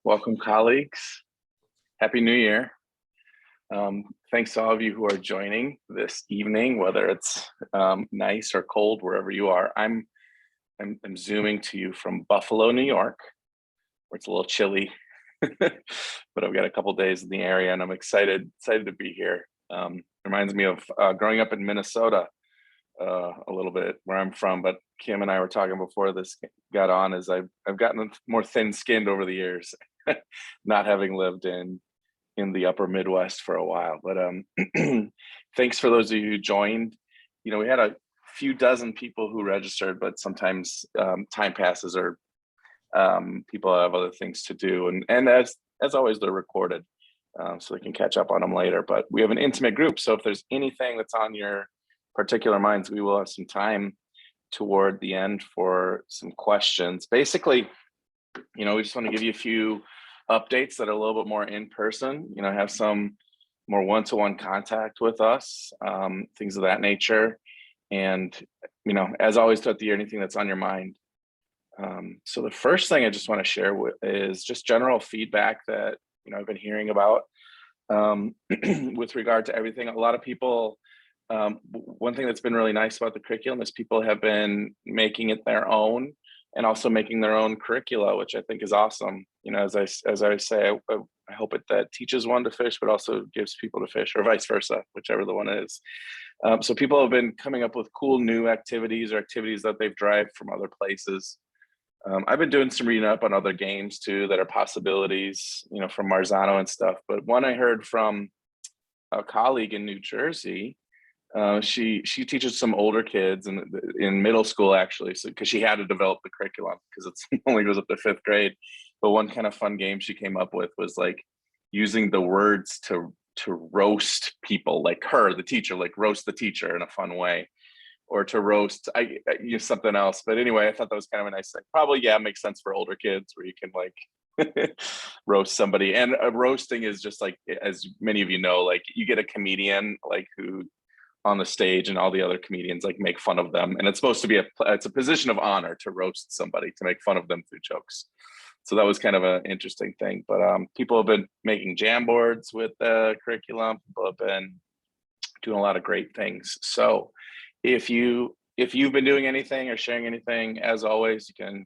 Welcome, colleagues. Happy New Year. Thanks to all of you who are joining this evening, whether it's nice or cold, wherever you are. I'm Zooming to you from Buffalo, New York, where it's a little chilly, but I've got a couple days in the area, and I'm excited to be here. Reminds me of growing up in Minnesota a little bit, where I'm from. But Kim and I were talking before this got on, as I've gotten more thin-skinned over the years, not having lived in the upper Midwest for a while. But thanks for those of you who joined. You know, we had a few dozen people who registered, but sometimes time passes, or people have other things to do, and as always, they're recorded, so they can catch up on them later. But we have an intimate group, so if there's anything that's on your particular minds, we will have some time toward the end for some questions. Basically, you know, we just want to give you a few updates that are a little bit more in person, you know, have some more one-to-one contact with us, things of that nature. And, you know, as always throughout the year, anything that's on your mind. So the first thing I just want to share is just general feedback that, you know, I've been hearing about with regard to everything. A lot of people, one thing that's been really nice about the curriculum is people have been making it their own, and also making their own curricula, which I think is awesome. You know, as I say, I hope that teaches one to fish, but also gives people to fish, or vice versa, whichever the one is. So people have been coming up with cool new activities, or activities that they've derived from other places. I've been doing some reading up on other games too that are possibilities, you know, from Marzano and stuff. But one I heard from a colleague in New Jersey. She teaches some older kids in middle school, actually, so because she had to develop the curriculum, because it's only goes up to 5th grade. But one kind of fun game she came up with was like using the words to roast people, like her, the teacher, like roast the teacher in a fun way, or to roast I use something else. But anyway, I thought that was kind of a nice thing. Probably, yeah, makes sense for older kids, where you can like roast somebody. And roasting is just like, as many of you know, like you get a comedian like who on the stage, and all the other comedians like make fun of them, and it's supposed to be it's a position of honor to roast somebody, to make fun of them through jokes. So that was kind of an interesting thing. But people have been making Jamboards with the curriculum. People have been doing a lot of great things. So if you've been doing anything or sharing anything, as always, you can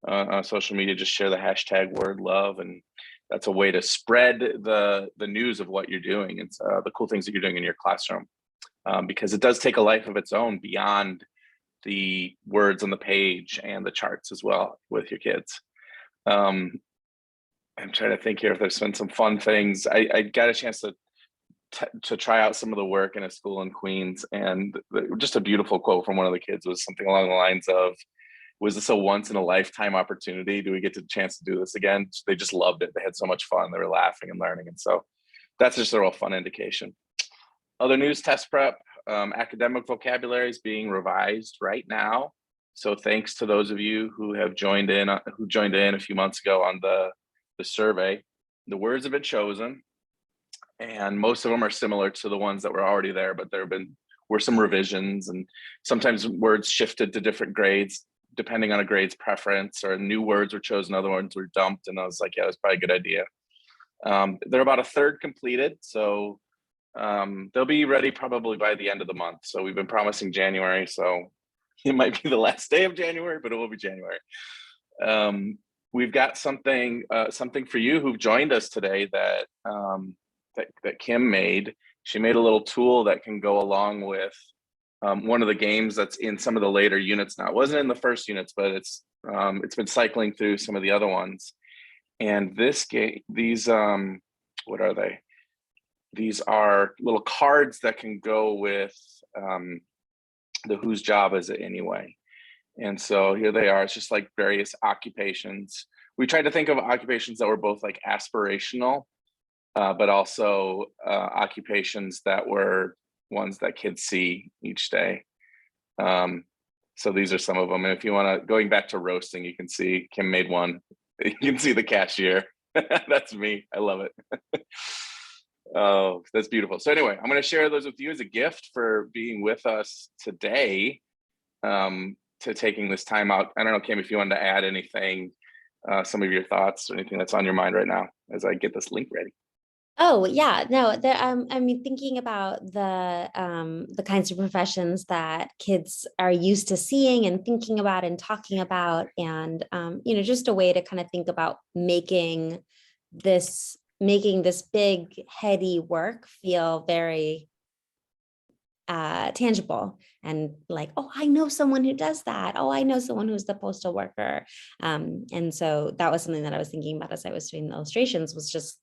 on social media just share the hashtag word love, and that's a way to spread the news of what you're doing. It's the cool things that you're doing in your classroom. Because it does take a life of its own beyond the words on the page and the charts as well with your kids. I'm trying to think here if there's been some fun things. I got a chance to try out some of the work in a school in Queens, and just a beautiful quote from one of the kids was something along the lines of, "Was this a once in a lifetime opportunity? Do we get the chance to do this again?" They just loved it. They had so much fun. They were laughing and learning. And so that's just a real fun indication. Other news: test prep, academic vocabulary is being revised right now. So thanks to those of you who have joined in a few months ago on the survey. The words have been chosen, and most of them are similar to the ones that were already there, but there were some revisions, and sometimes words shifted to different grades depending on a grade's preference, or new words were chosen, other ones were dumped, and I was like, yeah, that's probably a good idea. They're about a third completed, so they'll be ready probably by the end of the month. So we've been promising January, so it might be the last day of January, but it will be January. We've got something for you who've joined us today that Kim made. She made a little tool that can go along with one of the games that's in some of the later units now. It wasn't in the first units, but it's been cycling through some of the other ones. And this game, what are they? These are little cards that can go with the Whose Job Is It Anyway? And so here they are. It's just like various occupations. We tried to think of occupations that were both like aspirational, but also occupations that were ones that kids see each day. So these are some of them. And if you want to, going back to roasting, you can see Kim made one. You can see the cashier. That's me. I love it. Oh, that's beautiful. So anyway, I'm going to share those with you as a gift for being with us today, to taking this time out. I don't know, Kim, if you wanted to add anything some of your thoughts or anything that's on your mind right now as I get this link ready. Oh yeah, no, I mean, thinking about the kinds of professions that kids are used to seeing and thinking about and talking about, and just a way to kind of think about making this big heady work feel very tangible, and like, oh, I know someone who does that. Oh, I know someone who's the postal worker. And so that was something that I was thinking about as I was doing the illustrations, was just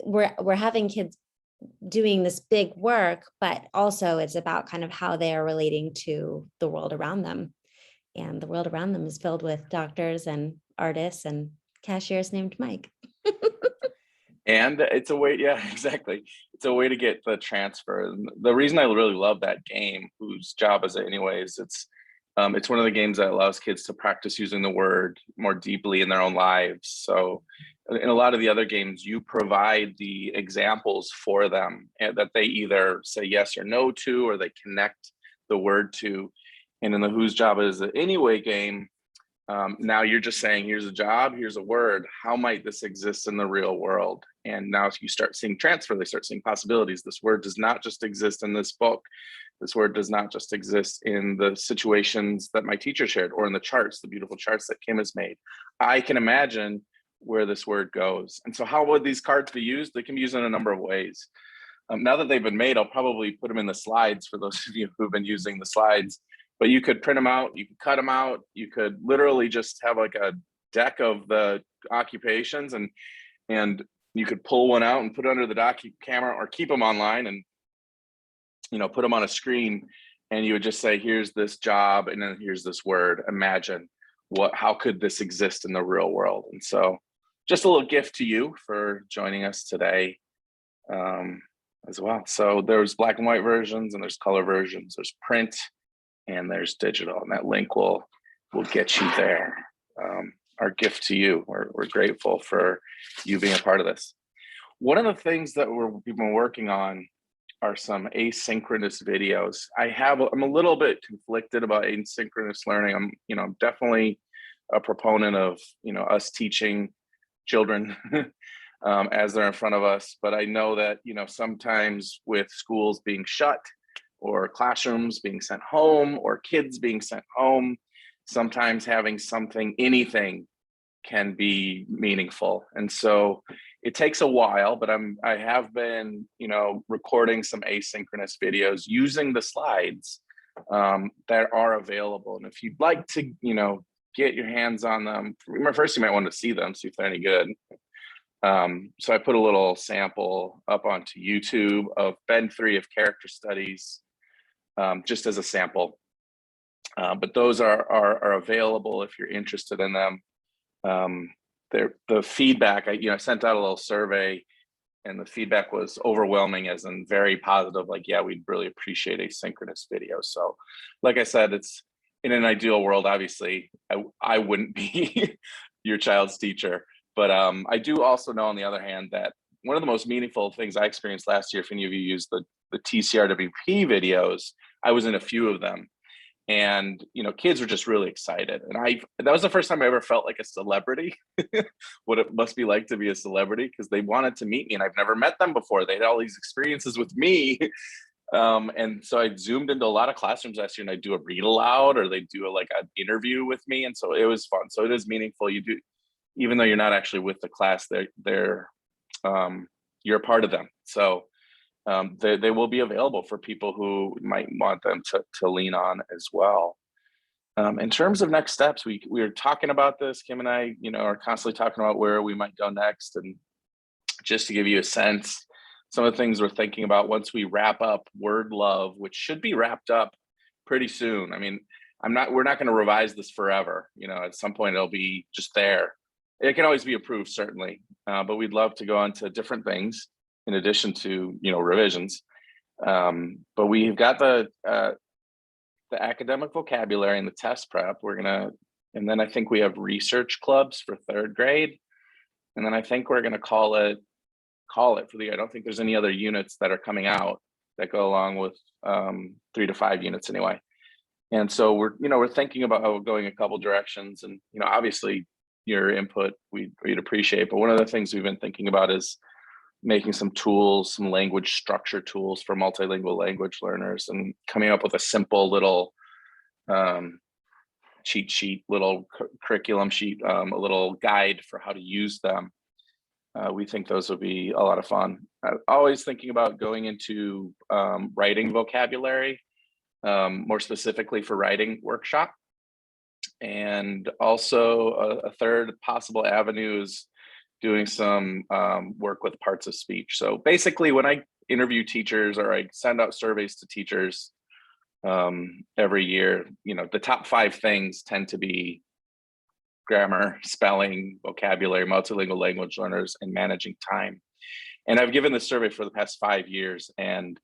we're having kids doing this big work, but also it's about kind of how they are relating to the world around them. And the world around them is filled with doctors and artists and cashiers named Mike. And it's a way, yeah, exactly. It's a way to get the transfer. And the reason I really love that game, whose job is it anyways, it's one of the games that allows kids to practice using the word more deeply in their own lives. So in a lot of the other games, you provide the examples for them and that they either say yes or no to, or they connect the word to. And in the Whose Job Is It Anyway game, now you're just saying, here's a job, here's a word. How might this exist in the real world? And now if you start seeing transfer, they start seeing possibilities. This word does not just exist in this book. This word does not just exist in the situations that my teacher shared or in the charts, the beautiful charts that Kim has made. I can imagine where this word goes. And so how would these cards be used? They can be used in a number of ways. Now that they've been made, I'll probably put them in the slides for those of you who've been using the slides. But you could print them out, you could cut them out, you could literally just have like a deck of the occupations, and you could pull one out and put it under the docu camera, or keep them online and put them on a screen, and you would just say, here's this job, and then here's this word. Imagine how could this exist in the real world? And so just a little gift to you for joining us today as well. So there's black and white versions, and there's color versions, there's print, and there's digital, and that link will get you there. Our gift to you. We're grateful for you being a part of this. One of the things that we've been working on are some asynchronous videos. I'm a little bit conflicted about asynchronous learning. I'm definitely a proponent of us teaching children as they're in front of us, but I know that sometimes with schools being shut, or classrooms being sent home, or kids being sent home, sometimes having anything can be meaningful. And so it takes a while, but I have been, recording some asynchronous videos using the slides that are available. And if you'd like to, get your hands on them, first you might want to see them, see if they're any good. So I put a little sample up onto YouTube of Bend 3 of character studies, just as a sample. But those are available if you're interested in them. The feedback, I sent out a little survey, and the feedback was overwhelming, as in very positive, like, yeah, we'd really appreciate asynchronous video. So like I said, it's in an ideal world, obviously, I wouldn't be your child's teacher. But I do also know, on the other hand, that one of the most meaningful things I experienced last year, if any of you used the TCRWP videos, I was in a few of them, and kids were just really excited. And that was the first time I ever felt like a celebrity, what it must be like to be a celebrity, because they wanted to meet me, and I've never met them before. They had all these experiences with me. And so I zoomed into a lot of classrooms last year, and I do a read aloud, or they do an interview with me. And so it was fun. So it is meaningful. You do, even though you're not actually with the class, you're a part of them. So they will be available for people who might want them to lean on as well. In terms of next steps, we are talking about this. Kim and I, are constantly talking about where we might go next. And just to give you a sense, some of the things we're thinking about once we wrap up Word Love, which should be wrapped up pretty soon. I mean, we're not going to revise this forever. At some point it'll be just there. It can always be improved, certainly, but we'd love to go on to different things in addition to revisions. But we've got the academic vocabulary and the test prep. And then I think we have research clubs for 3rd grade, and then I think we're gonna call it for the year. I don't think there's any other units that are coming out that go along with 3 to 5 units anyway. And so we're thinking about going a couple directions, and obviously your input, we'd appreciate. But one of the things we've been thinking about is making some tools, some language structure tools for multilingual language learners, and coming up with a simple little cheat sheet, little curriculum sheet, a little guide for how to use them. We think those will be a lot of fun. I'm always thinking about going into writing vocabulary, more specifically for writing workshop. And also a third possible avenue is doing some work with parts of speech. So basically, when I interview teachers or I send out surveys to teachers every year, the top 5 things tend to be grammar, spelling, vocabulary, multilingual language learners, and managing time. And I've given this survey for the past 5 years, and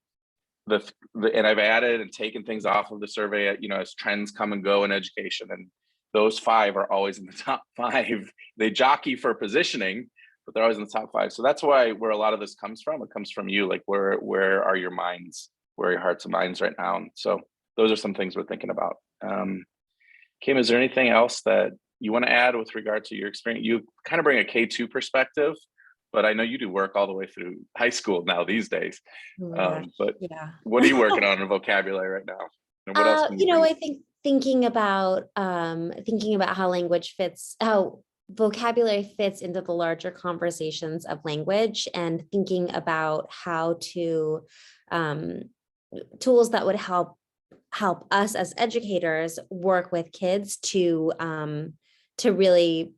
and I've added and taken things off of the survey, as trends come and go in education. And those 5 are always in the top 5. They jockey for positioning, but they're always in the top 5. So that's why where a lot of this comes from. It comes from you, like where are your minds? Where are your hearts and minds right now? And so those are some things we're thinking about. Kim, is there anything else that you want to add with regard to your experience? You kind of bring a K2 perspective, but I know you do work all the way through high school now these days. But Yeah. what are you working on in vocabulary right now? And what else can you bring? I think thinking about how language fits, how vocabulary fits into the larger conversations of language, and thinking about how to tools that would help us as educators work with kids to really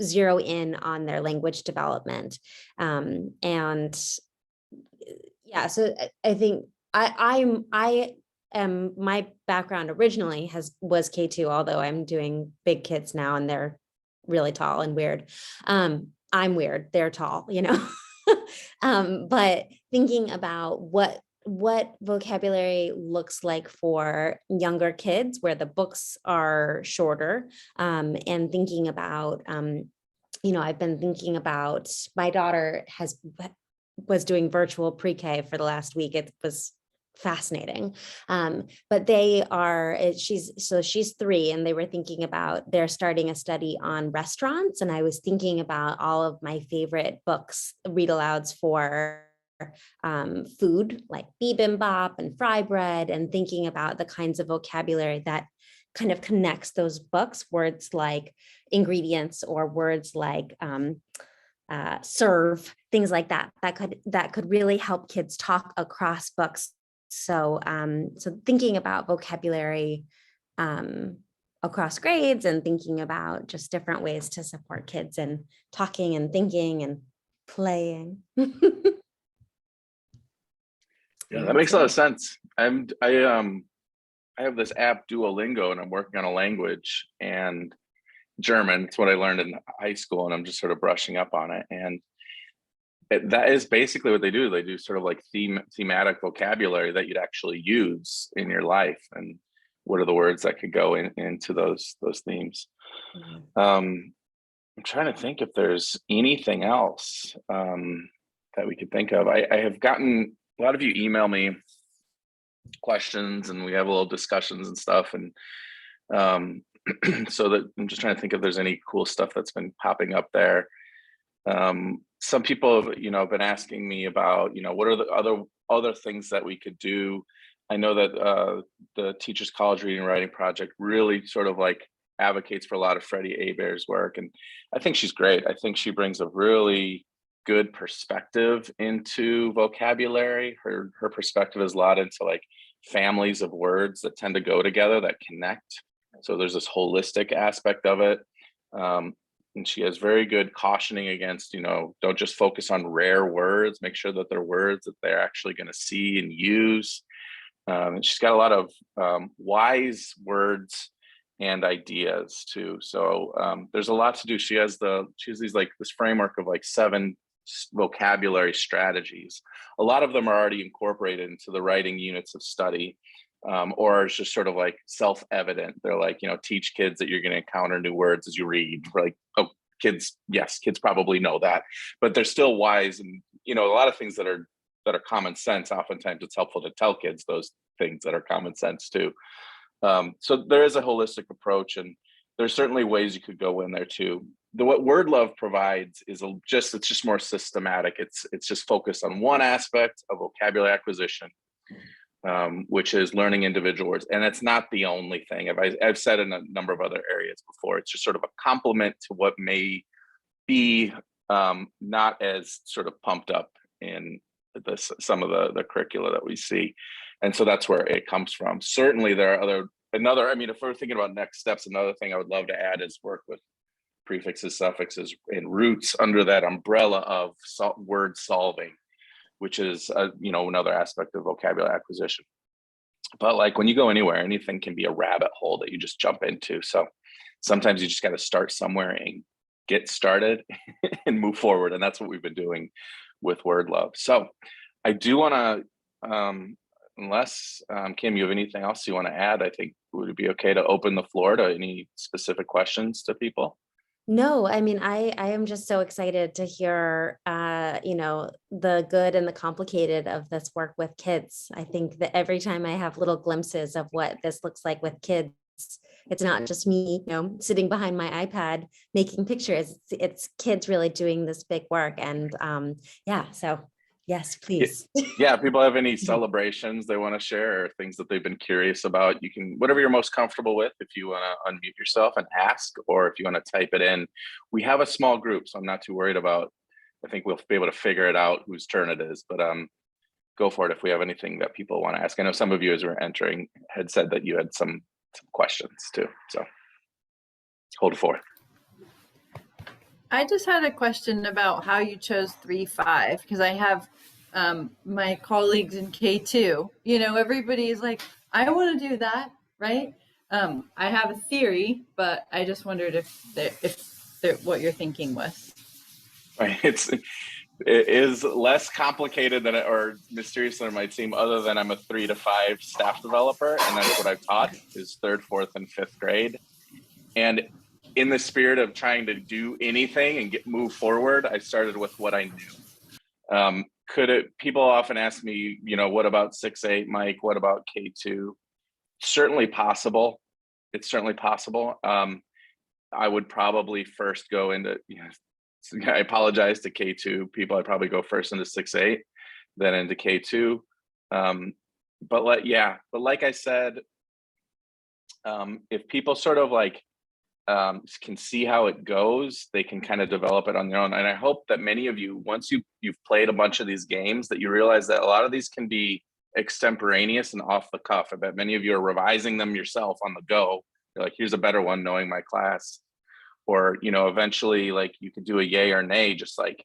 zero in on their language development. And yeah, so I think I am, my background originally was K2, although I'm doing big kids now and they're really tall and weird. I'm weird, they're tall, but thinking about what vocabulary looks like for younger kids, where the books are shorter, and thinking about, I've been thinking about, my daughter was doing virtual pre-K for the last week. It was fascinating. But she's 3, and they were thinking about, they're starting a study on restaurants. And I was thinking about all of my favorite books, read alouds for food, like bibimbap and fry bread, and thinking about the kinds of vocabulary that kind of connects those books, words like ingredients or words like serve, things like that could really help kids talk across books. So thinking about vocabulary across grades, and thinking about just different ways to support kids in talking and thinking and playing. Yeah, that makes a lot of sense. I have this app Duolingo, and I'm working on a language, and German. It's what I learned in high school, and I'm just sort of brushing up on it. And that is basically what they do. They do sort of like thematic vocabulary that you'd actually use in your life, and what are the words that could go into those themes. I'm trying to think if there's anything else that we could think of. I have gotten a lot of you email me questions, and we have a little discussions and stuff. And so that I'm just trying to think if there's any cool stuff that's been popping up there. Some people have, been asking me about, what are the other things that we could do. I know that the Teachers College Reading and Writing Project really sort of like advocates for a lot of Freddie Abair's work. And I think she's great. I think she brings a really good perspective into vocabulary. Her perspective is a lot into like families of words that tend to go together, that connect. So there's this holistic aspect of it. And she has very good cautioning against, don't just focus on rare words, make sure that they're words that they're actually going to see and use. And she's got a lot of wise words and ideas too. So there's a lot to do. She has these like this framework of like 7 vocabulary strategies. A lot of them are already incorporated into the writing units of study, or it's just sort of like self-evident. They're like, teach kids that you're going to encounter new words as you read. We're like, oh, kids probably know that, but they're still wise. And a lot of things that are common sense, oftentimes it's helpful to tell kids those things that are common sense too. So there is a holistic approach, and there's certainly ways you could go in there too. what Word Love provides is it's just more systematic. It's just focused on one aspect of vocabulary acquisition, which is learning individual words. And it's not the only thing. I've said in a number of other areas before, it's just sort of a complement to what may be not as sort of pumped up in some of the curricula that we see. And so that's where it comes from. Certainly there are I mean, if we're thinking about next steps, another thing I would love to add is work with prefixes, suffixes, and roots under that umbrella of word solving, which is another aspect of vocabulary acquisition. But like when you go anywhere, anything can be a rabbit hole that you just jump into. So sometimes you just got to start somewhere and get started and move forward. And that's what we've been doing with Word Love. So I do want to, unless Kim, you have anything else you want to add, I think would it be okay to open the floor to any specific questions to people? No, I mean, I am just so excited to hear, the good and the complicated of this work with kids. I think that every time I have little glimpses of what this looks like with kids, it's not just me, sitting behind my iPad making pictures. It's kids really doing this big work. And so yes, please. Yeah, people have any celebrations they want to share or things that they've been curious about, you can, whatever you're most comfortable with, if you want to unmute yourself and ask, or if you want to type it in. We have a small group, so I'm not too worried about, I think we'll be able to figure it out whose turn it is, but go for it if we have anything that people want to ask. I know some of you as we're entering had said that you had some questions too, so hold it forward. I just had a question about how you chose 3-5, because I have my colleagues in K2, everybody's like, I want to do that, right? I have a theory, but I just wondered if what you're thinking was. Right, it is less complicated than or mysterious than it might seem, other than I'm a 3 to 5 staff developer, and that's what I've taught is 3rd, 4th, and 5th grade. And in the spirit of trying to do anything and move forward, I started with what I knew. People often ask me, what about 6-8, Mike? What about K2? Certainly possible. It's certainly possible. I would probably first go into, I apologize to K2 people. I'd probably go first into 6-8, then into K2. But like I said, if people sort of like can see how it goes, they can kind of develop it on their own. And I hope that many of you, once you've played a bunch of these games, that you realize that a lot of these can be extemporaneous and off the cuff. I bet many of you are revising them yourself on the go. You're like, here's a better one, knowing my class. Or, eventually like you could do a yay or nay, just like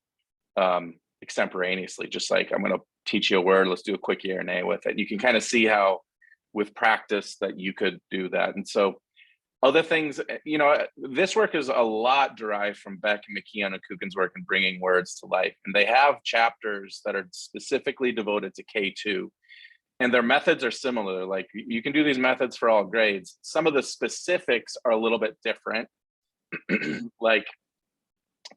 extemporaneously, just like, I'm going to teach you a word. Let's do a quick yay or nay with it. You can kind of see how with practice that you could do that. And so other things, this work is a lot derived from Beck and McKeon and Kuchen's work in bringing words to life. And they have chapters that are specifically devoted to K2. And their methods are similar. Like you can do these methods for all grades. Some of the specifics are a little bit different. Like,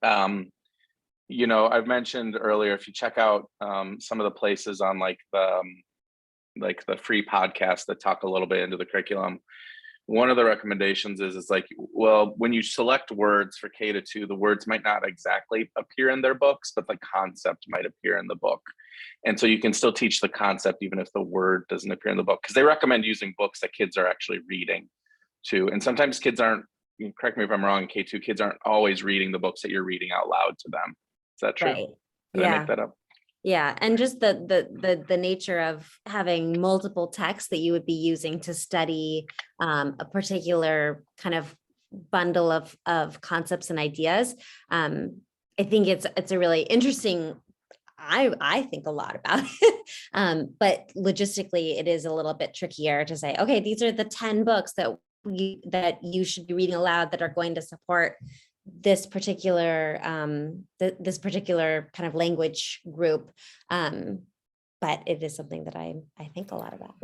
I've mentioned earlier, if you check out some of the places on like the free podcasts that talk a little bit into the curriculum, one of the recommendations is like, well, when you select words for K-2, the words might not exactly appear in their books, but the concept might appear in the book. And so you can still teach the concept even if the word doesn't appear in the book, because they recommend using books that kids are actually reading too. And sometimes kids aren't, correct me if I'm wrong, in K2, kids aren't always reading the books that you're reading out loud to them. Is that true? Right. Did I make that up? Yeah, and just the nature of having multiple texts that you would be using to study a particular kind of bundle of concepts and ideas. I think it's a really interesting. I think a lot about it, but logistically, it is a little bit trickier to say, okay, these are the 10 books that you should be reading aloud that are going to support this particular this particular kind of language group, but it is something that I think a lot about.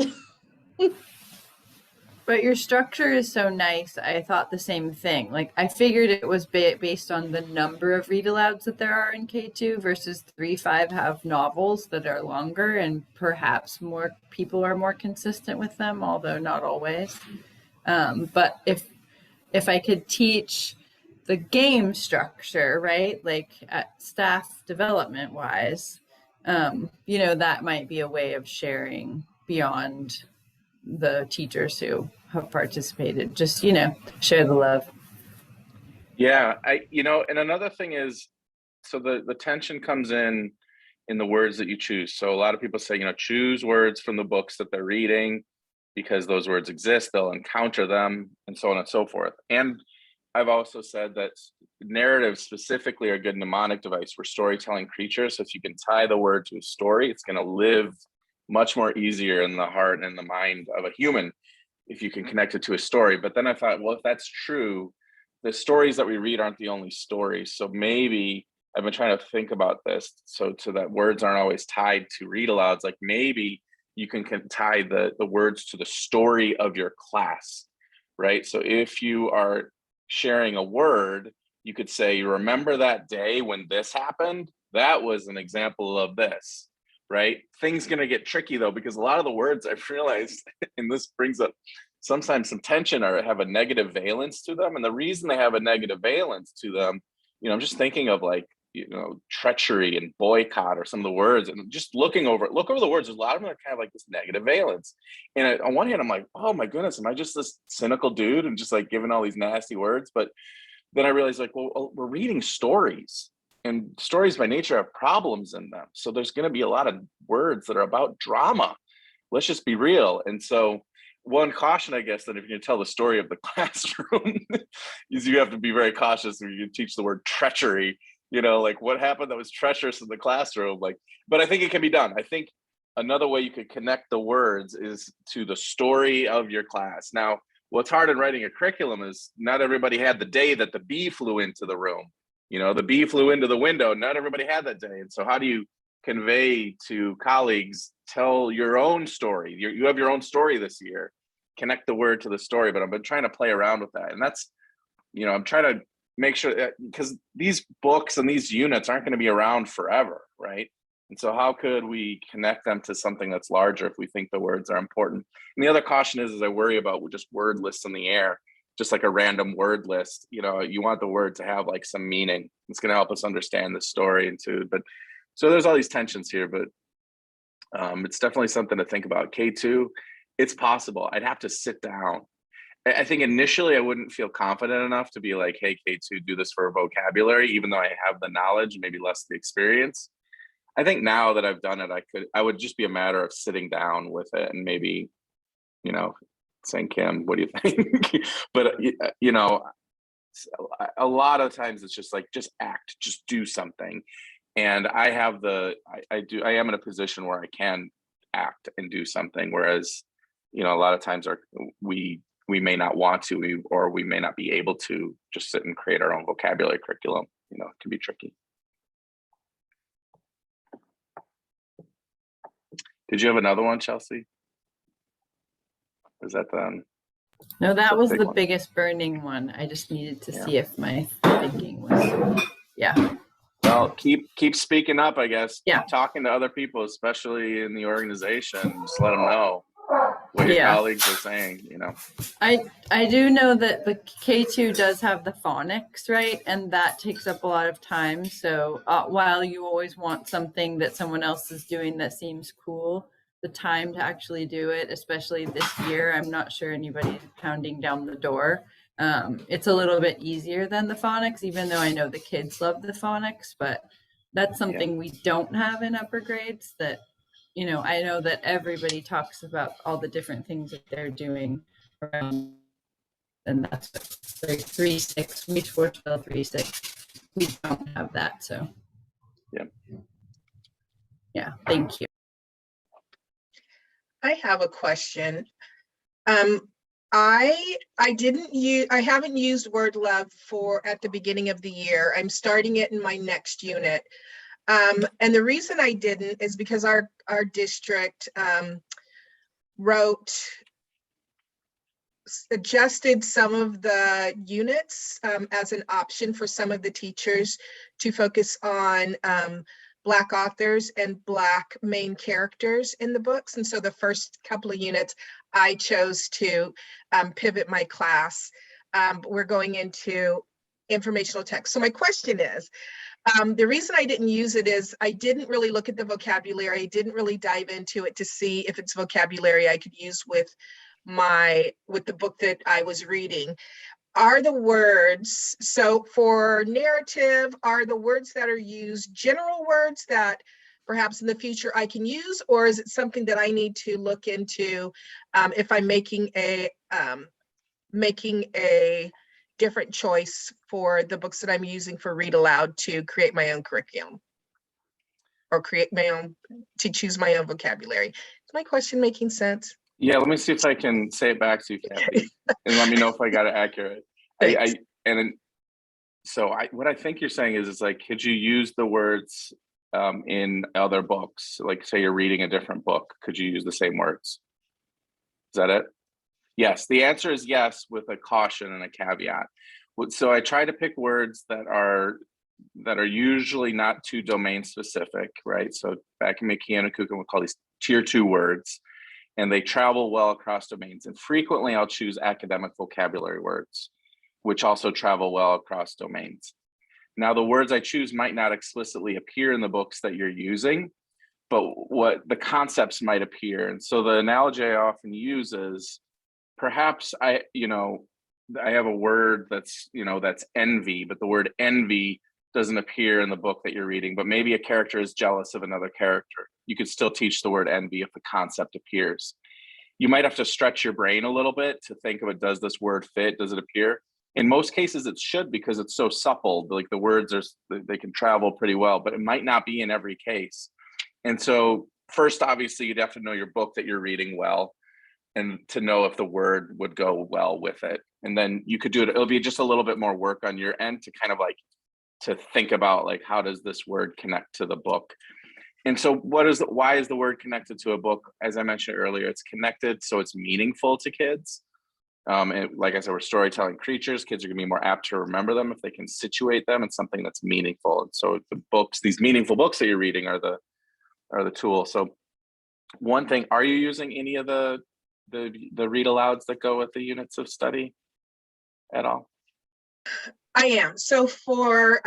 But your structure is so nice. I thought the same thing. Like I figured it was based on the number of read alouds that there are in K2 versus 3-5 have novels that are longer, and perhaps more people are more consistent with them, although not always. But if I could teach the game structure, right? Like at staff development wise, you know, that might be a way of sharing beyond the teachers who have participated. Just, you know, share the love. Yeah, and another thing is, so the tension comes in the words that you choose. So a lot of people say, choose words from the books that they're reading because those words exist, they'll encounter them, and so on and so forth. And I've also said that narratives specifically are a good mnemonic device. We're storytelling creatures. So if you can tie the word to a story, it's going to live much more easier in the heart and the mind of a human if you can connect it to a story. But then I thought, well, if that's true, the stories that we read aren't the only stories. So maybe I've been trying to think about this so that words aren't always tied to read alouds. Like maybe you can tie the words to the story of your class, right? So if you are sharing a word, you could say, you remember that day when this happened? That was an example of this, right? Things gonna get tricky though, because a lot of the words I've realized, and this brings up sometimes some tension, or have a negative valence to them. And the reason they have a negative valence to them, I'm just thinking of like, treachery and boycott or some of the words, and just look over the words. There's a lot of them that are kind of like this negative valence. And on one hand, I'm like, oh my goodness, am I just this cynical dude and just like giving all these nasty words? But then I realized, like, well, we're reading stories, and stories by nature have problems in them. So there's going to be a lot of words that are about drama. Let's just be real. And so one caution, I guess, that if you're going to tell the story of the classroom, is you have to be very cautious when you teach the word treachery. Like what happened that was treacherous in the classroom. But I think it can be done. I think another way you could connect the words is to the story of your class. Now, what's hard in writing a curriculum is not everybody had the day that the bee flew into the room. The bee flew into the window. Not everybody had that day. And so how do you convey to colleagues, tell your own story? You have your own story this year. Connect the word to the story. But I've been trying to play around with that. And that's, I'm trying to make sure that, because these books and these units aren't going to be around forever, right? And so how could we connect them to something that's larger if we think the words are important? And the other caution is I worry about just word lists in the air, just like a random word list. You want the word to have like some meaning. It's going to help us understand the story but so there's all these tensions here, but it's definitely something to think about. K2, it's possible. I'd have to sit down. I think initially I wouldn't feel confident enough to be like, hey, K2, do this for a vocabulary, even though I have the knowledge, maybe less the experience. I think now that I've done it, I would just be a matter of sitting down with it and maybe, saying, Kim, what do you think? But, a lot of times it's just like, just act, just do something. And I have I am in a position where I can act and do something. Whereas, a lot of times we may not want to, or we may not be able to just sit and create our own vocabulary curriculum. It can be tricky. Did you have another one, Chelsea? Is that the? No, that was the one? biggest burning one. I just needed to see if my thinking was, yeah. Well, keep speaking up, I guess. Yeah. Keep talking to other people, especially in the organization. Just let them know what your colleagues are saying, I do know that the K2 does have the phonics, right? And that takes up a lot of time. So while you always want something that someone else is doing that seems cool, the time to actually do it, especially this year, I'm not sure anybody's pounding down the door. It's a little bit easier than the phonics, even though I know the kids love the phonics, but that's something we don't have in upper grades that, I know that everybody talks about all the different things that they're doing around, and that's like 3-6, we spell 3-6. We don't have that, so. Yeah, thank you. I have a question. I haven't used word love at the beginning of the year. I'm starting it in my next unit. And the reason I didn't is because our district adjusted some of the units as an option for some of the teachers to focus on Black authors and Black main characters in the books. And so the first couple of units, I chose to pivot my class. We're going into informational text. So my question is, the reason I didn't use it is I didn't really look at the vocabulary. I didn't really dive into it to see if it's vocabulary I could use with the book that I was reading. Are the words, so for narrative, are the words that are used general words that perhaps in the future I can use, or is it something that I need to look into if I'm making a different choice for the books that I'm using for Read Aloud to create my own curriculum or to choose my own vocabulary? Is my question making sense? Yeah, let me see if I can say it back to you, Kathy, and let me know if I got it accurate. Thanks. What I think you're saying is like, could you use the words in other books? Like, say you're reading a different book, could you use the same words? Is that it? Yes, the answer is yes, with a caution and a caveat. So I try to pick words that are usually not too domain specific, right? So back in Keanu Kukan, we call these tier 2 words, and they travel well across domains. And frequently I'll choose academic vocabulary words, which also travel well across domains. Now, the words I choose might not explicitly appear in the books that you're using, but what the concepts might appear. And so the analogy I often use is, perhaps I have a word that's envy, but the word envy doesn't appear in the book that you're reading, but maybe a character is jealous of another character. You could still teach the word envy if the concept appears. You might have to stretch your brain a little bit to think of it. Does this word fit? Does it appear? In most cases it should, because it's so supple, like the words they can travel pretty well, but it might not be in every case. And so first, obviously, you'd have to know your book that you're reading well, and to know if the word would go well with it. And then you could do it. It'll be just a little bit more work on your end to kind of like to think about like, how does this word connect to the book? And so why is the word connected to a book? As I mentioned earlier, it's connected so it's meaningful to kids. And like I said, we're storytelling creatures. Kids are gonna be more apt to remember them if they can situate them in something that's meaningful. And so the books, these meaningful books that you're reading are the tool. So one thing, are you using any of the read alouds that go with the units of study at all? I am. So we're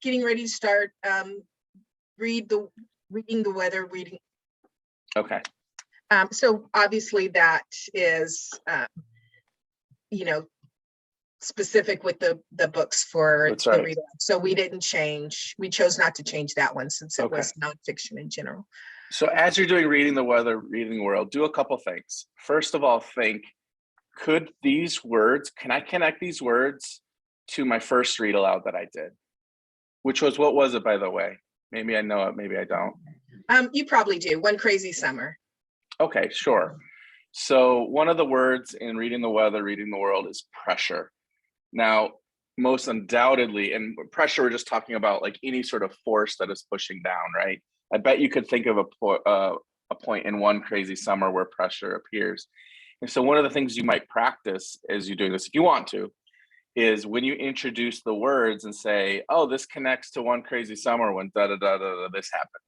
getting ready to start reading the weather reading. Okay. So obviously that is specific with the books for That's the right. read aloud. So we chose not to change that one since it Okay. was nonfiction in general. So as you're doing reading the weather, reading the world, do a couple things. First of all, think, can I connect these words to my first read aloud that I did? What was it, by the way? Maybe I know it, maybe I don't. You probably do. One Crazy Summer. Okay, sure. So one of the words in reading the weather, reading the world is pressure. Now, most undoubtedly, and pressure, we're just talking about like any sort of force that is pushing down, right? I bet you could think of a point in One Crazy Summer where pressure appears. And so one of the things you might practice as you're doing this, if you want to, is when you introduce the words and say, oh, this connects to One Crazy Summer when this happened.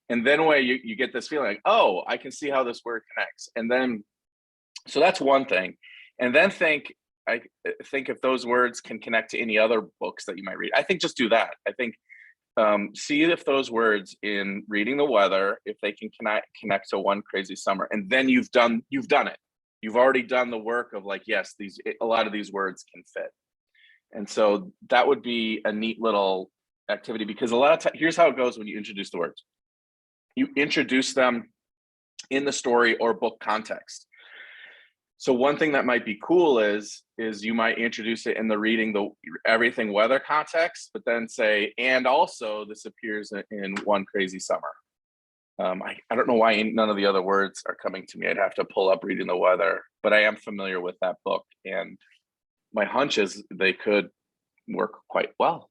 And then when you get this feeling like, oh, I can see how this word connects. And then, so that's one thing. And then think if those words can connect to any other books that you might read. I think just do that. I think see if those words in reading the weather, if they can connect to One Crazy Summer. And then you've done it. You've already done the work of like, yes, a lot of these words can fit. And so that would be a neat little activity, because a lot of times, here's how it goes when you introduce the words. You introduce them in the story or book context. So one thing that might be cool is you might introduce it in the reading the everything weather context, but then say, and also this appears in One Crazy Summer. I don't know why none of the other words are coming to me. I'd have to pull up Reading the Weather, but I am familiar with that book, and my hunch is they could work quite well.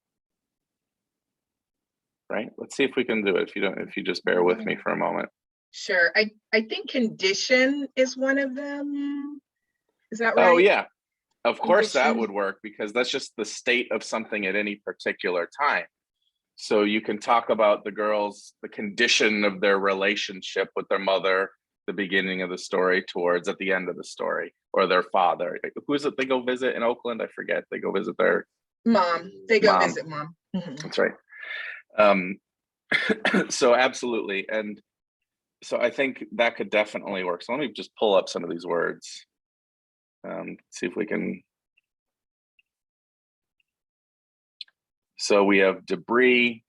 Right? Let's see if we can do it. If you just bear with me for a moment. Sure. I think condition is one of them. Is that right? Oh yeah, of course that Condition. would work, because that's just the state of something at any particular time. So you can talk about the condition of their relationship with their mother, the beginning of the story towards at the end of the story, or their father. Who is it they go visit in Oakland? I forget. They go visit their Mom, they go Mom. visit mom. Mhm. That's right. So absolutely. And so I think that could definitely work. So let me just pull up some of these words. See if we can. So we have debris.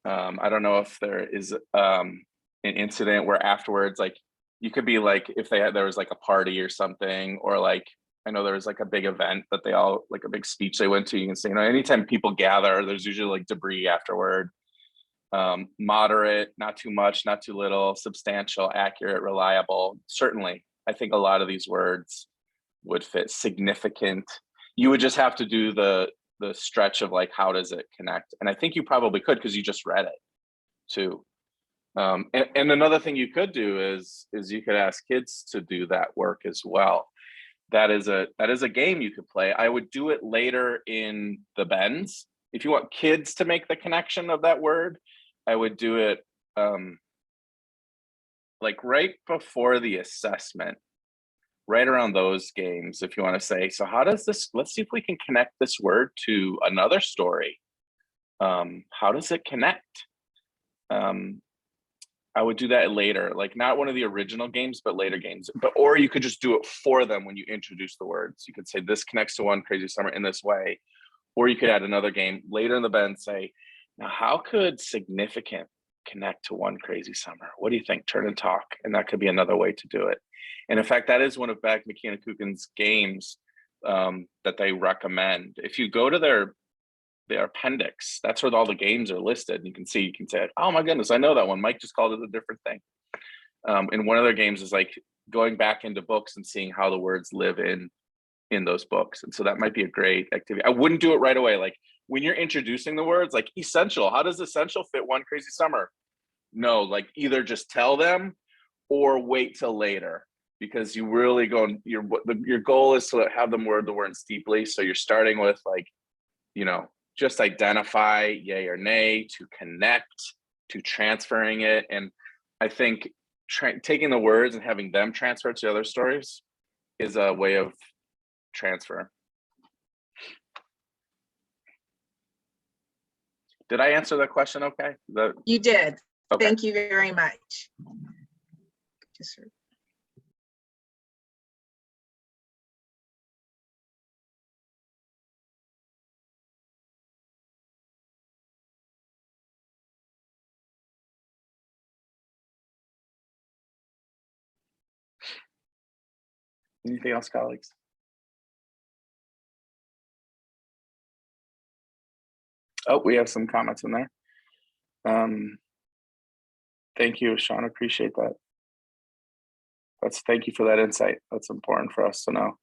I don't know if there is an incident where afterwards, like you could be like, if there was like a party or something, or like, I know there was like a big event that they all, like a big speech they went to, you can say, you know, anytime people gather, there's usually like debris afterward. Moderate, not too much, not too little, substantial, accurate, reliable. Certainly, I think a lot of these words would fit. Significant. You would just have to do the stretch of like, how does it connect? And I think you probably could, because you just read it too. And another thing you could do is you could ask kids to do that work as well. That is a game you could play. I would do it later in the bends. If you want kids to make the connection of that word, I would do it like right before the assessment, right around those games. If you want to say, so how does this, let's see if we can connect this word to another story. How does it connect? I would do that later, like not one of the original games, but later games. Or you could just do it for them when you introduce the words. You could say this connects to One Crazy Summer in this way. Or you could add another game later in the bend, say, now how could significant connect to One Crazy Summer? What do you think? Turn and talk. And that could be another way to do it. And in fact, that is one of Beck McKenna-Kuchen's games that they recommend. If you go to their appendix, that's where all the games are listed. And you can say, oh my goodness, I know that one. Mike just called it a different thing. And one of their games is like going back into books and seeing how the words live in those books. And so that might be a great activity. I wouldn't do it right away. Like when you're introducing the words, like essential, how does essential fit One Crazy Summer? No, like either just tell them or wait till later, because you really your goal is to have them word the word steeply. So you're starting with like, you know, just identify yay or nay, to connect, to transferring it. And I think taking the words and having them transfer to other stories is a way of transfer. Did I answer that question okay? You did. Okay. Thank you very much. Yes, sir. Anything else, colleagues? Oh, we have some comments in there. Thank you, Sean. Appreciate that. Thank you for that insight. That's important for us to know.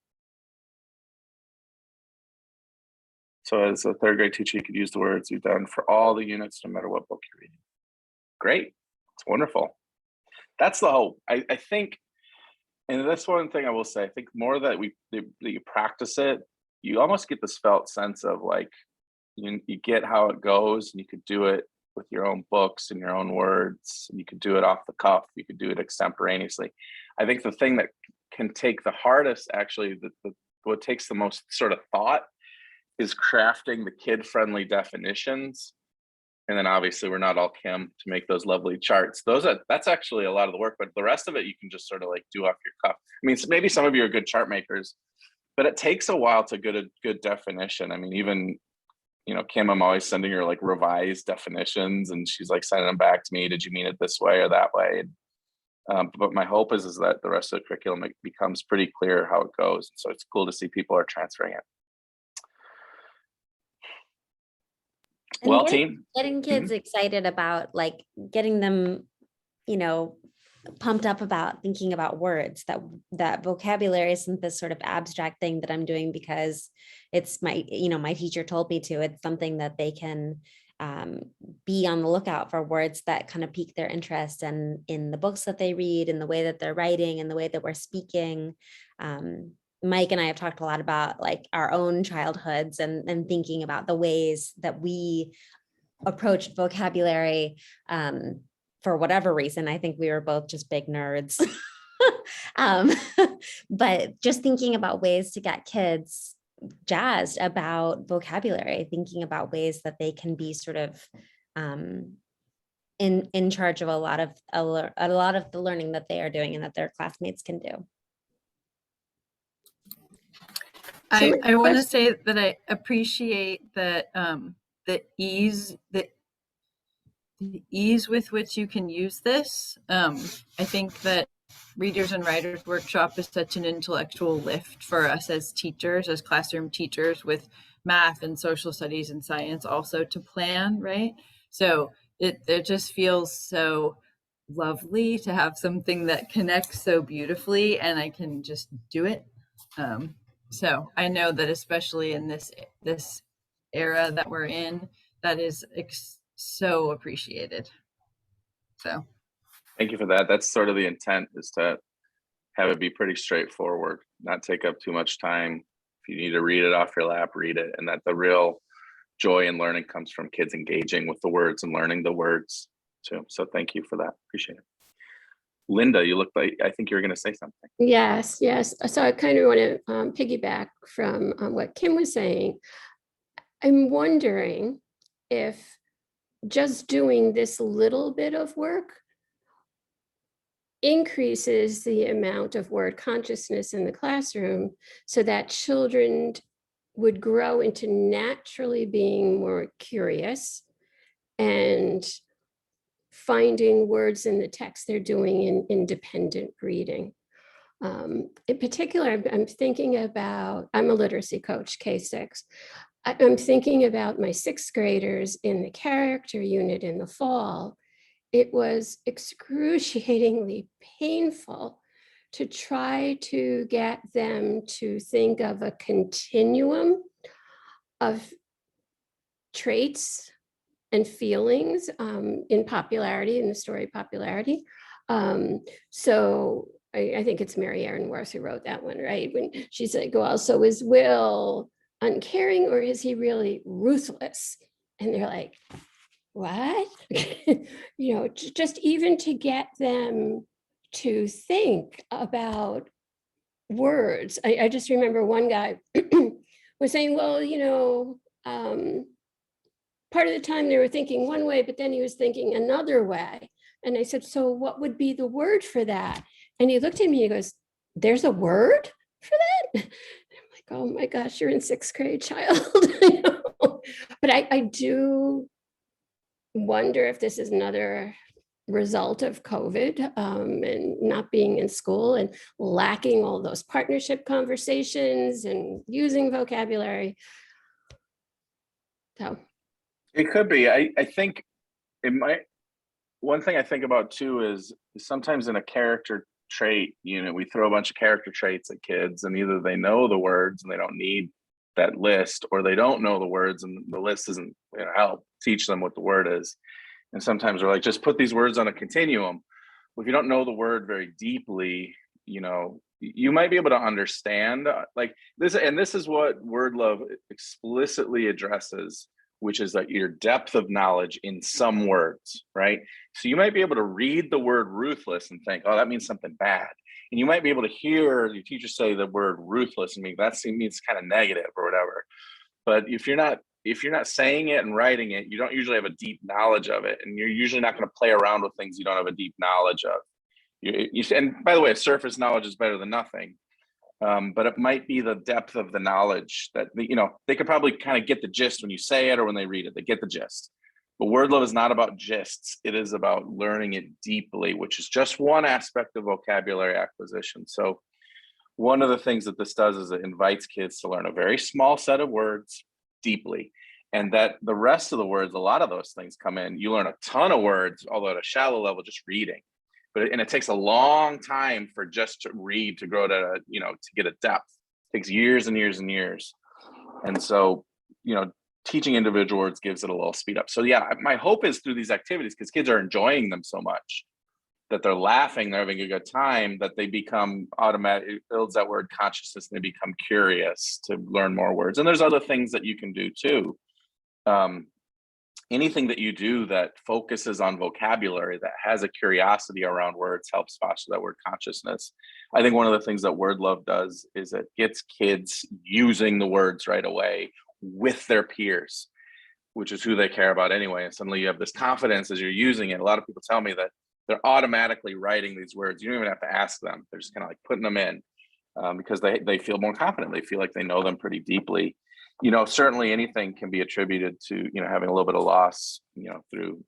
So as a third grade teacher, you could use the words you've done for all the units, no matter what book you're reading. Great. It's wonderful. That's the hope. I think, and that's one thing I will say, I think more that you practice it, you almost get this felt sense of like, you get how it goes, and you could do it with your own books and your own words. And you could do it off the cuff. You could do it extemporaneously. I think the thing that can take the hardest, actually, what takes the most sort of thought, is crafting the kid-friendly definitions. And then obviously we're not all Kim to make those lovely charts. That's actually a lot of the work, but the rest of it you can just sort of like do off your cuff. I mean, maybe some of you are good chart makers, but it takes a while to get a good definition. I mean, even, you know, Kim, I'm always sending her like revised definitions, and she's like sending them back to me. Did you mean it this way or that way? But my hope is that the rest of the curriculum becomes pretty clear how it goes. So it's cool to see people are transferring it. And Well, getting, team. getting kids excited about like getting them, you know, pumped up about thinking about words, that vocabulary isn't this sort of abstract thing that I'm doing because it's my teacher told me to. It's something that they can be on the lookout for words that kind of pique their interest, and in the books that they read, in the way that they're writing, and the way that we're speaking. Mike and I have talked a lot about like our own childhoods and thinking about the ways that we approached vocabulary for whatever reason. I think we were both just big nerds. But just thinking about ways to get kids jazzed about vocabulary, thinking about ways that they can be sort of in charge of a lot of the learning that they are doing and that their classmates can do. I want to say that I appreciate that the ease with which you can use this. I think that Readers and Writers Workshop is such an intellectual lift for us as teachers, as classroom teachers, with math and social studies and science also to plan, right? So it just feels so lovely to have something that connects so beautifully, and I can just do it. So I know that especially in this era that we're in, that is so appreciated. So Thank you for that. That's sort of the intent, is to have it be pretty straightforward, not take up too much time. If you need to read it off your lap, read it, and that the real joy in learning comes from kids engaging with the words and learning the words too. So thank you for that. Appreciate it. Linda, you look like, I think you're going to say something. Yes. So I kind of want to piggyback from what Kim was saying. I'm wondering if just doing this little bit of work increases the amount of word consciousness in the classroom, so that children would grow into naturally being more curious and finding words in the text they're doing in independent reading. In particular, I'm thinking about, I'm a literacy coach, K6. I'm thinking about my 6th graders in the character unit in the fall. It was excruciatingly painful to try to get them to think of a continuum of traits and feelings in popularity, in the story Popularity. So I think it's Mary Aaron Worth who wrote that one, right? When she said, well, so is Will uncaring or is he really ruthless? And they're like, what? Just even to get them to think about words. I just remember one guy was saying, well, part of the time they were thinking one way, but then he was thinking another way. And I said, so what would be the word for that? And he looked at me, he goes, there's a word for that? And I'm like, oh my gosh, you're in 6th grade, child. But I do wonder if this is another result of COVID and not being in school and lacking all those partnership conversations and using vocabulary. So it could be. I think it might. One thing I think about too is sometimes in a character trait unit, we throw a bunch of character traits at kids, and either they know the words and they don't need that list, or they don't know the words and the list isn't help teach them what the word is. And sometimes we're like, just put these words on a continuum. Well, if you don't know the word very deeply, you might be able to understand like this. And this is what Word Love explicitly addresses, which is that your depth of knowledge in some words, right? So you might be able to read the word ruthless and think, oh, that means something bad. And you might be able to hear your teacher say the word ruthless and that means kind of negative or whatever. But if you're not saying it and writing it, you don't usually have a deep knowledge of it. And you're usually not going to play around with things you don't have a deep knowledge of. And by the way, surface knowledge is better than nothing. But it might be the depth of the knowledge that, they could probably kind of get the gist when you say it or when they read it, they get the gist. But Word Love is not about gists. It is about learning it deeply, which is just one aspect of vocabulary acquisition. So one of the things that this does is it invites kids to learn a very small set of words deeply. And that the rest of the words, a lot of those things come in. You learn a ton of words, although at a shallow level, just reading. And it takes a long time for just to read to grow to, to get a depth. It takes years and years and years. And so, teaching individual words gives it a little speed up. So yeah, my hope is through these activities, because kids are enjoying them so much, that they're laughing, they're having a good time, that they become automatic, it builds that word consciousness, and they become curious to learn more words. And there's other things that you can do too. anything that you do that focuses on vocabulary, that has a curiosity around words, helps foster that word consciousness. I think one of the things that Word Love does is it gets kids using the words right away with their peers, which is who they care about anyway. And suddenly you have this confidence as you're using it. A lot of people tell me that they're automatically writing these words. You don't even have to ask them. They're just kind of like putting them in because they feel more confident. They feel like they know them pretty deeply. You know, certainly anything can be attributed to, you know, having a little bit of loss, you know, through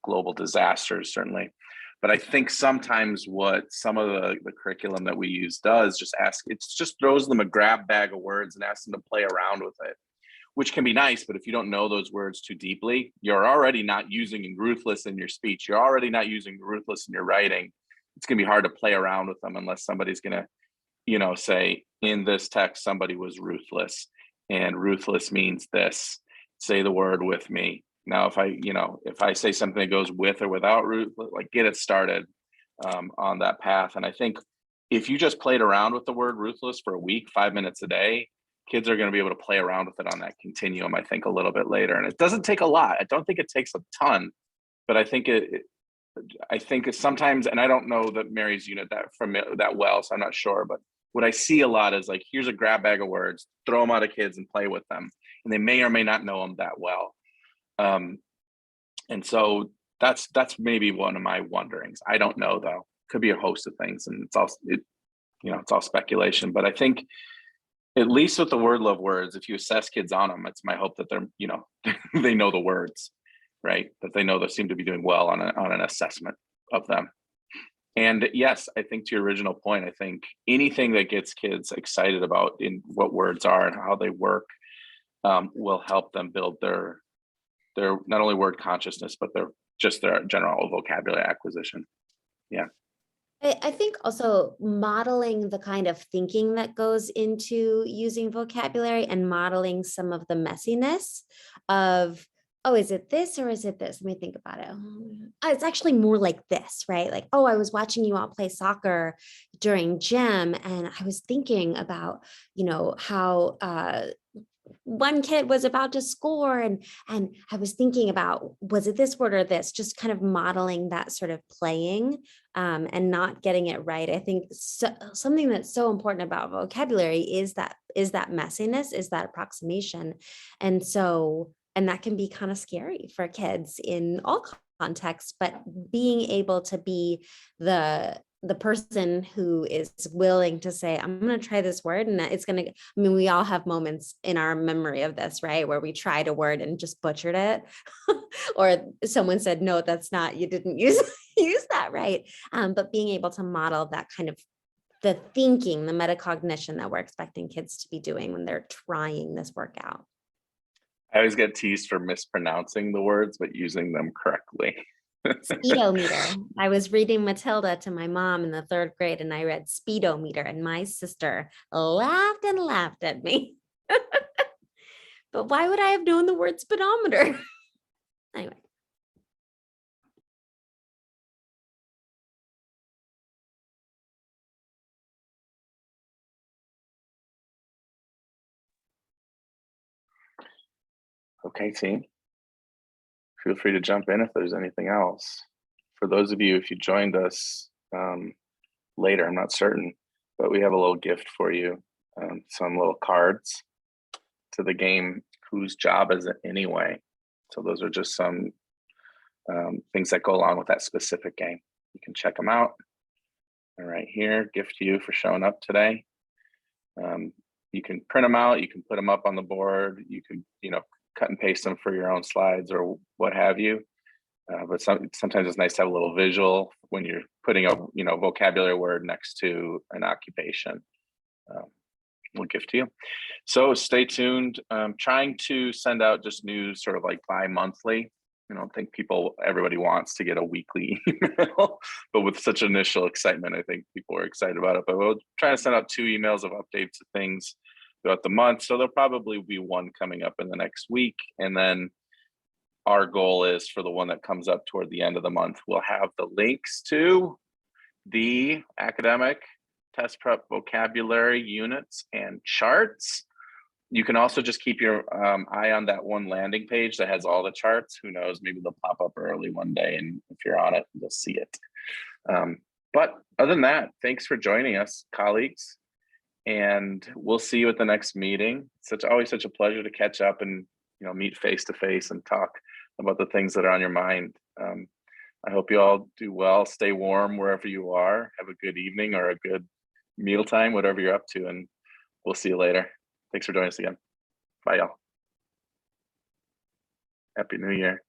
global disasters, certainly. But I think sometimes what some of the curriculum that we use does just throws them a grab bag of words and asks them to play around with it, which can be nice. But if you don't know those words too deeply, you're already not using ruthless in your speech. You're already not using ruthless in your writing. It's going to be hard to play around with them unless somebody's going to, you know, say in this text, somebody was ruthless. And ruthless means this. Say the word with me. Now, if I say something that goes with or without ruthless, like get it started on that path. And I think if you just played around with the word ruthless for a week, 5 minutes a day, kids are going to be able to play around with it on that continuum, I think, a little bit later. And it doesn't take a lot. I don't think it takes a ton, but I think it's sometimes, and I don't know that Mary's unit that well, so I'm not sure, but what I see a lot is like, here's a grab bag of words, throw them out of kids and play with them. And they may or may not know them that well. And so that's maybe one of my wonderings. I don't know though, could be a host of things, and it's all speculation, but I think at least with the Word Love words, if you assess kids on them, it's my hope that they're, you know, they know the words, right? That they know they seem to be doing well on an assessment of them. And yes, I think to your original point, I think anything that gets kids excited about in what words are and how they work will help them build their not only word consciousness, but their general vocabulary acquisition. Yeah. I think also modeling the kind of thinking that goes into using vocabulary and modeling some of the messiness of, oh, is it this or is it this? Let me think about it. Oh, it's actually more like this, right? Like, oh, I was watching you all play soccer during gym and I was thinking about, you know, how one kid was about to score and I was thinking about, was it this word or this, just kind of modeling that sort of playing and not getting it right. I think something that's so important about vocabulary is that messiness, is that approximation. And that can be kind of scary for kids in all contexts, but being able to be the person who is willing to say, I'm going to try this word and it's going to, I mean, we all have moments in our memory of this, right? Where we tried a word and just butchered it. Or someone said, no, that's not, you didn't use that right. But being able to model that kind of the thinking, the metacognition that we're expecting kids to be doing when they're trying this workout. I always get teased for mispronouncing the words, but using them correctly. Speedometer. I was reading Matilda to my mom in the 3rd grade and I read speedometer and my sister laughed and laughed at me. But why would I have known the word speedometer? Anyway. Okay, team. Feel free to jump in if there's anything else. For those of you, if you joined us later, I'm not certain, but we have a little gift for you, some little cards to the game, Whose Job Is It Anyway? So those are just some things that go along with that specific game. You can check them out. And right here, gift to you for showing up today. You can print them out, you can put them up on the board, you can, cut and paste them for your own slides or what have you. But sometimes it's nice to have a little visual when you're putting a vocabulary word next to an occupation. We'll give to you. So stay tuned. Trying to send out just news sort of like bi-monthly. I don't think everybody wants to get a weekly email, but with such initial excitement, I think people are excited about it. But we'll try to send out 2 emails of updates of things throughout the month. So there'll probably be one coming up in the next week. And then our goal is for the one that comes up toward the end of the month, we'll have the links to the academic test prep vocabulary units and charts You can also just keep your eye on that one landing page that has all the charts. Who knows, maybe they'll pop up early one day, and if you're on it, you'll see it. But other than that, thanks for joining us, colleagues, and we'll see you at the next meeting. Always such a pleasure to catch up and meet face to face and talk about the things that are on your mind. I hope you all do well. Stay warm wherever you are. Have a good evening or a good mealtime, whatever you're up to, and we'll see you later. Thanks for joining us again. Bye, y'all. Happy New Year.